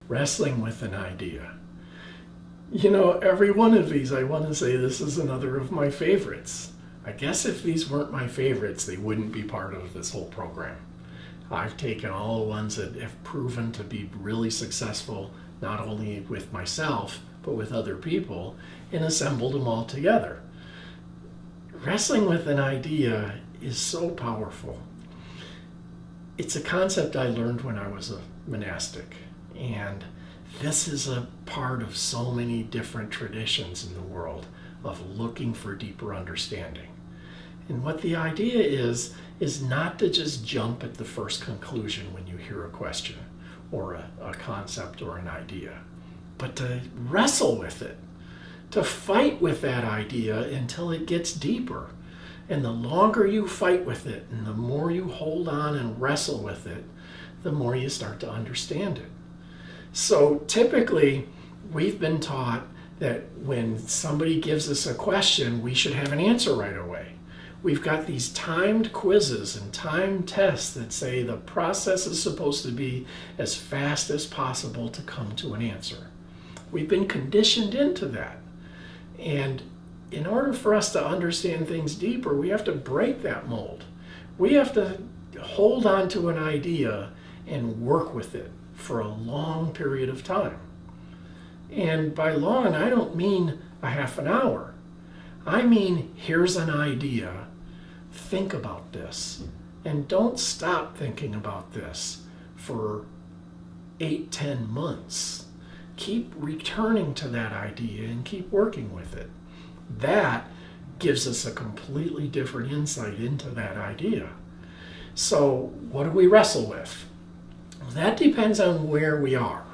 wrestling with an idea. You know, every one of these, I want to say this is another of my favorites. I guess if these weren't my favorites, they wouldn't be part of this whole program. I've taken all the ones that have proven to be really successful, not only with myself, but with other people, and assembled them all together. Wrestling with an idea is so powerful. It's a concept I learned when I was a monastic, and this is a part of so many different traditions in the world of looking for deeper understanding. And what the idea is not to just jump at the first conclusion when you hear a question or a concept or an idea, but to wrestle with it, to fight with that idea until it gets deeper. And the longer you fight with it and the more you hold on and wrestle with it, the more you start to understand it. So typically, we've been taught that when somebody gives us a question, we should have an answer right away. We've got these timed quizzes and timed tests that say the process is supposed to be as fast as possible to come to an answer. We've been conditioned into that. And in order for us to understand things deeper, we have to break that mold. We have to hold on to an idea and work with it for a long period of time. And by long, I don't mean a half an hour. I mean, here's an idea. Think about this. And don't stop thinking about this for 8-10 months. Keep returning to that idea and keep working with it. That gives us a completely different insight into that idea. So what do we wrestle with? Well, that depends on where we are.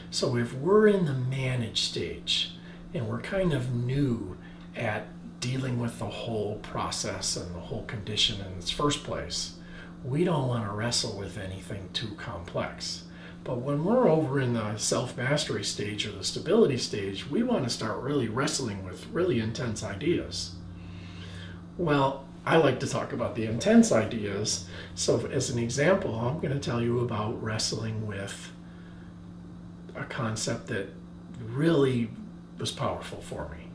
So if we're in the manage stage and we're kind of new at dealing with the whole process and the whole condition in its first place, we don't want to wrestle with anything too complex. But when we're over in the self-mastery stage or the stability stage, we want to start really wrestling with really intense ideas. Well, I like to talk about the intense ideas. So as an example, I'm going to tell you about wrestling with a concept that really was powerful for me.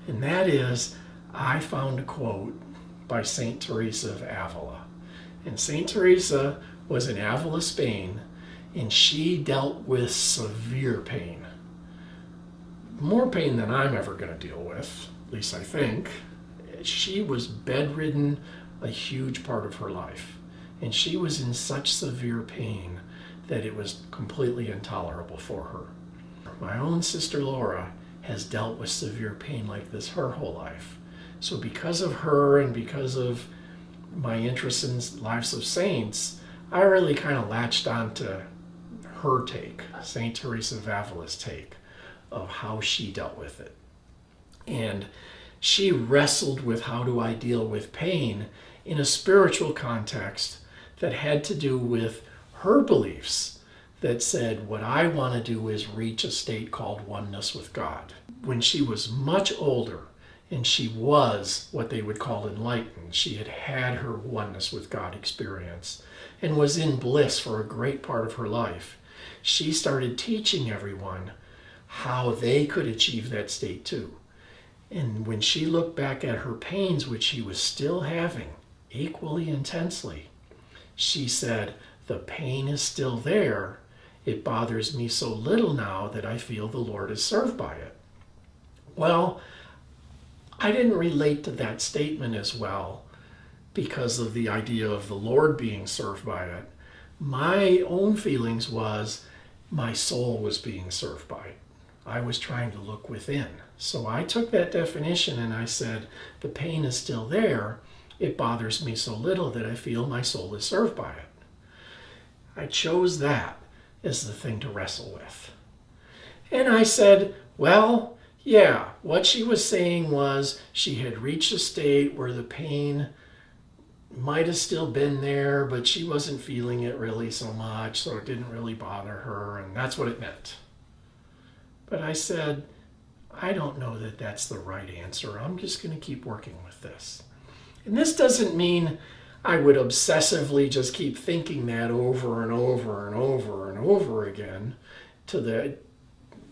And that is, I found a quote by Saint Teresa of Avila. And Saint Teresa was in Avila, Spain, and she dealt with severe pain. More pain than I'm ever going to deal with, at least I think. She was bedridden a huge part of her life. And she was in such severe pain that it was completely intolerable for her. My own sister Laura has dealt with severe pain like this her whole life. So because of her and because of my interest in lives of saints, I really kind of latched on to her take, St. Teresa of Avila's take of how she dealt with it. And she wrestled with how do I deal with pain in a spiritual context that had to do with her beliefs that said what I want to do is reach a state called oneness with God. When she was much older and she was what they would call enlightened, she had had her oneness with God experience and was in bliss for a great part of her life, she started teaching everyone how they could achieve that state too. And when she looked back at her pains, which she was still having equally intensely, she said, the pain is still there. It bothers me so little now that I feel the Lord is served by it. Well, I didn't relate to that statement as well because of the idea of the Lord being served by it. My own feelings was my soul was being served by it. I was trying to look within. So I took that definition and I said, the pain is still there. It bothers me so little that I feel my soul is served by it. I chose that as the thing to wrestle with. And I said, well, yeah, what she was saying was she had reached a state where the pain might have still been there, but she wasn't feeling it really so much, so it didn't really bother her, and that's what it meant. But I said, I don't know that that's the right answer. I'm just going to keep working with this. And this doesn't mean I would obsessively just keep thinking that over and over and over and over again to the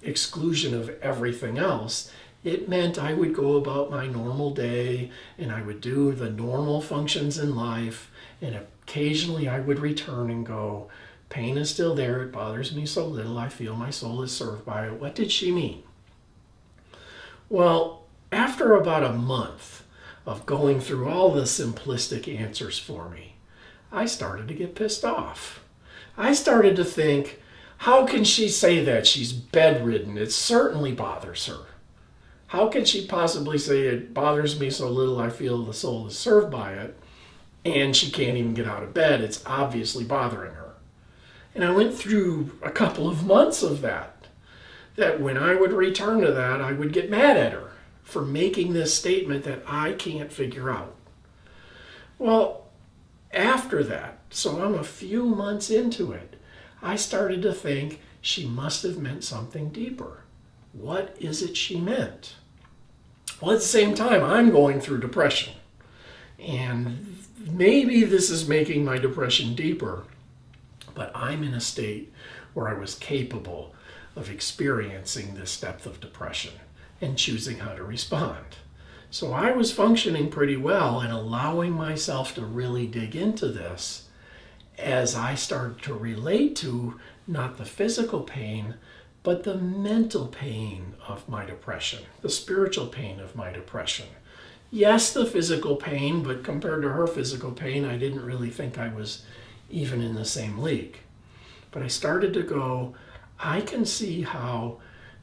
exclusion of everything else. It meant I would go about my normal day and I would do the normal functions in life, and occasionally I would return and go, pain is still there, it bothers me so little, I feel my soul is served by it. What did she mean? Well, after about a month of going through all the simplistic answers for me, I started to get pissed off. I started to think, how can she say that? She's bedridden. It certainly bothers her. How can she possibly say it bothers me so little I feel the soul is served by it, and she can't even get out of bed? It's obviously bothering her. And I went through a couple of months of that when I would return to that, I would get mad at her for making this statement that I can't figure out. Well, after that, so I'm a few months into it, I started to think she must have meant something deeper. What is it she meant? Well, at the same time, I'm going through depression. And maybe this is making my depression deeper, but I'm in a state where I was capable of experiencing this depth of depression and choosing how to respond. So I was functioning pretty well and allowing myself to really dig into this as I started to relate to not the physical pain, but the mental pain of my depression, the spiritual pain of my depression. Yes, the physical pain, but compared to her physical pain, I didn't really think I was even in the same league. But I started to go, I can see how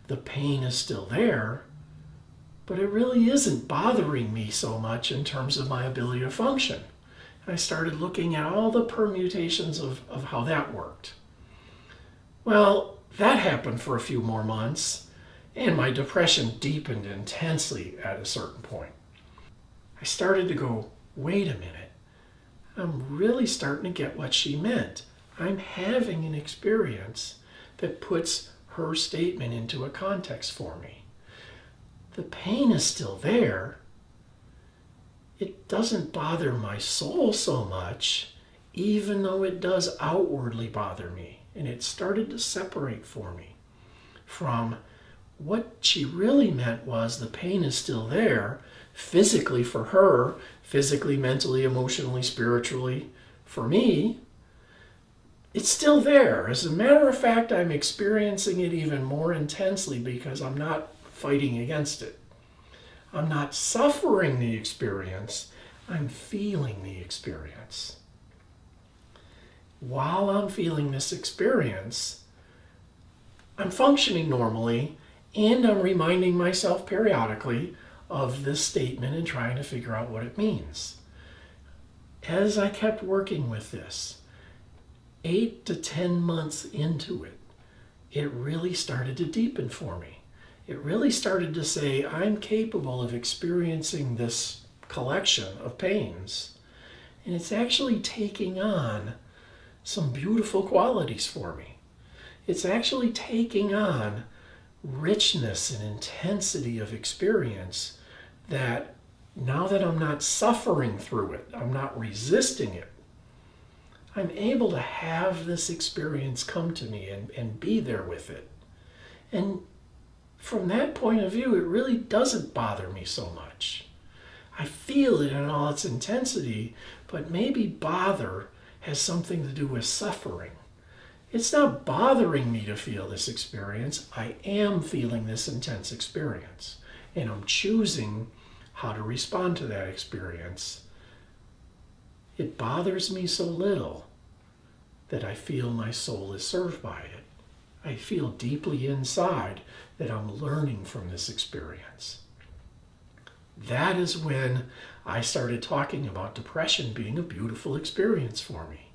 the pain is still there, but it really isn't bothering me so much in terms of my ability to function. And I started looking at all the permutations of how that worked. Well, that happened for a few more months, and my depression deepened intensely at a certain point. I started to go, wait a minute, I'm really starting to get what she meant. I'm having an experience that puts her statement into a context for me. The pain is still there. It doesn't bother my soul so much, even though it does outwardly bother me. And it started to separate for me from what she really meant was the pain is still there, physically for her, physically, mentally, emotionally, spiritually. For me, it's still there. As a matter of fact, I'm experiencing it even more intensely because I'm not fighting against it. I'm not suffering the experience, I'm feeling the experience. While I'm feeling this experience, I'm functioning normally, and I'm reminding myself periodically of this statement and trying to figure out what it means. As I kept working with this, 8 to 10 months into it, it really started to deepen for me. It really started to say, I'm capable of experiencing this collection of pains, and it's actually taking on some beautiful qualities for me. It's actually taking on richness and intensity of experience that now that I'm not suffering through it, I'm not resisting it, I'm able to have this experience come to me and be there with it. And from that point of view, it really doesn't bother me so much. I feel it in all its intensity, but maybe bother has something to do with suffering. It's not bothering me to feel this experience. I am feeling this intense experience, and I'm choosing how to respond to that experience. It bothers me so little that I feel my soul is served by it. I feel deeply inside that I'm learning from this experience. That is when I started talking about depression being a beautiful experience for me.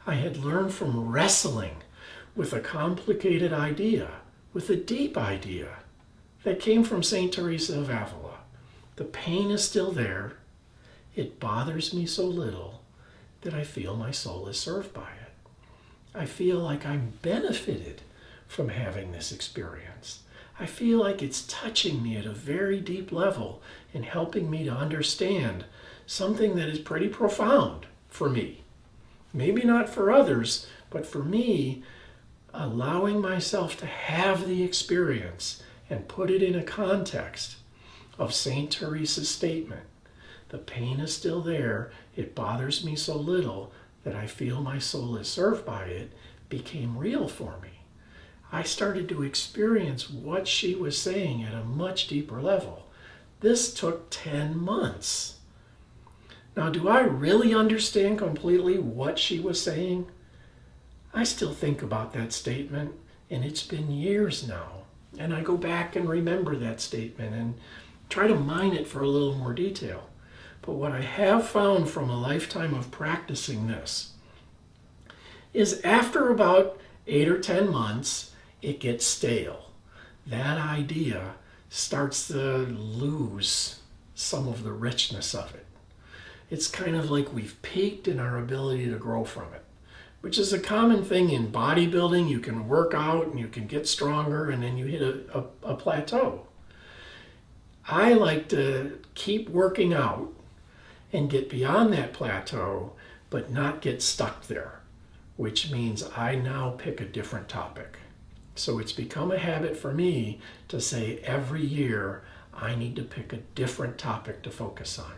I had learned from wrestling with a complicated idea, with a deep idea that came from St. Teresa of Avila. The pain is still there. It bothers me so little that I feel my soul is served by it. I feel like I'm benefited from having this experience. I feel like it's touching me at a very deep level and helping me to understand something that is pretty profound for me. Maybe not for others, but for me, allowing myself to have the experience and put it in a context of St. Teresa's statement. The pain is still there. It bothers me so little that I feel my soul is served by it, became real for me. I started to experience what she was saying at a much deeper level. This took 10 months. Now, do I really understand completely what she was saying? I still think about that statement, and it's been years now. And I go back and remember that statement and try to mine it for a little more detail. But what I have found from a lifetime of practicing this is after about 8 or 10 months, it gets stale. That idea starts to lose some of the richness of it. It's kind of like we've peaked in our ability to grow from it, which is a common thing in bodybuilding. You can work out and you can get stronger, and then you hit a plateau. I like to keep working out and get beyond that plateau, but not get stuck there, which means I now pick a different topic. So it's become a habit for me to say every year I need to pick a different topic to focus on.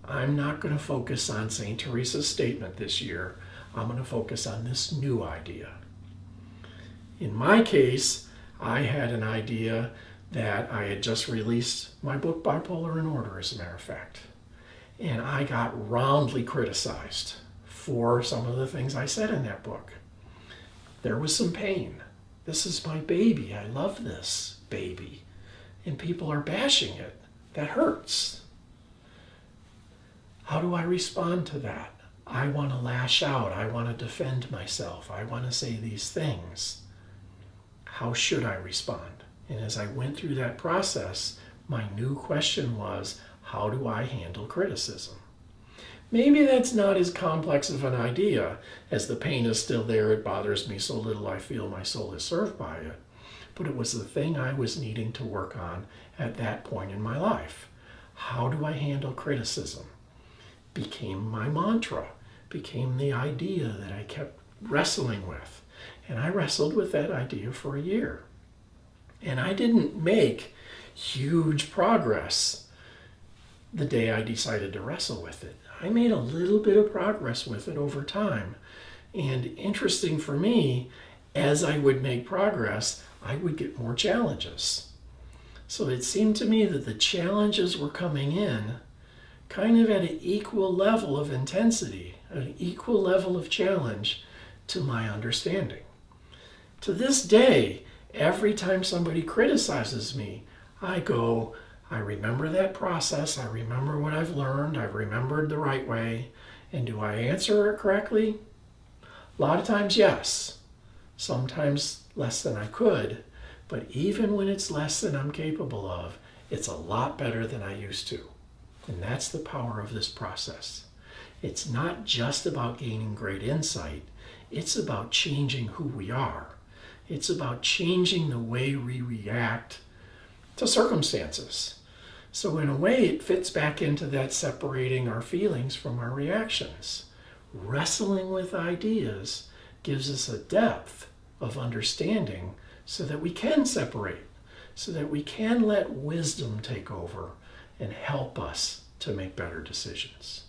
I'm not going to focus on St. Teresa's statement this year. I'm going to focus on this new idea. In my case, I had an idea that I had just released my book, Bipolar in Order, as a matter of fact. And I got roundly criticized for some of the things I said in that book. There was some pain. This is my baby. I love this baby. And people are bashing it. That hurts. How do I respond to that? I want to lash out. I want to defend myself. I want to say these things. How should I respond? And as I went through that process, my new question was, how do I handle criticism? Maybe that's not as complex of an idea as the pain is still there, it bothers me so little I feel my soul is served by it. But it was the thing I was needing to work on at that point in my life. How do I handle criticism? Became my mantra, became the idea that I kept wrestling with. And I wrestled with that idea for a year. And I didn't make huge progress the day I decided to wrestle with it. I made a little bit of progress with it over time. And interesting for me, as I would make progress, I would get more challenges. So it seemed to me that the challenges were coming in kind of at an equal level of intensity, an equal level of challenge to my understanding. To this day, every time somebody criticizes me, I go, I remember that process, I remember what I've learned, I've remembered the right way, and do I answer it correctly? A lot of times, yes. Sometimes less than I could, but even when it's less than I'm capable of, it's a lot better than I used to. And that's the power of this process. It's not just about gaining great insight, it's about changing who we are. It's about changing the way we react to circumstances. So in a way, it fits back into that separating our feelings from our reactions. Wrestling with ideas gives us a depth of understanding so that we can separate, so that we can let wisdom take over and help us to make better decisions.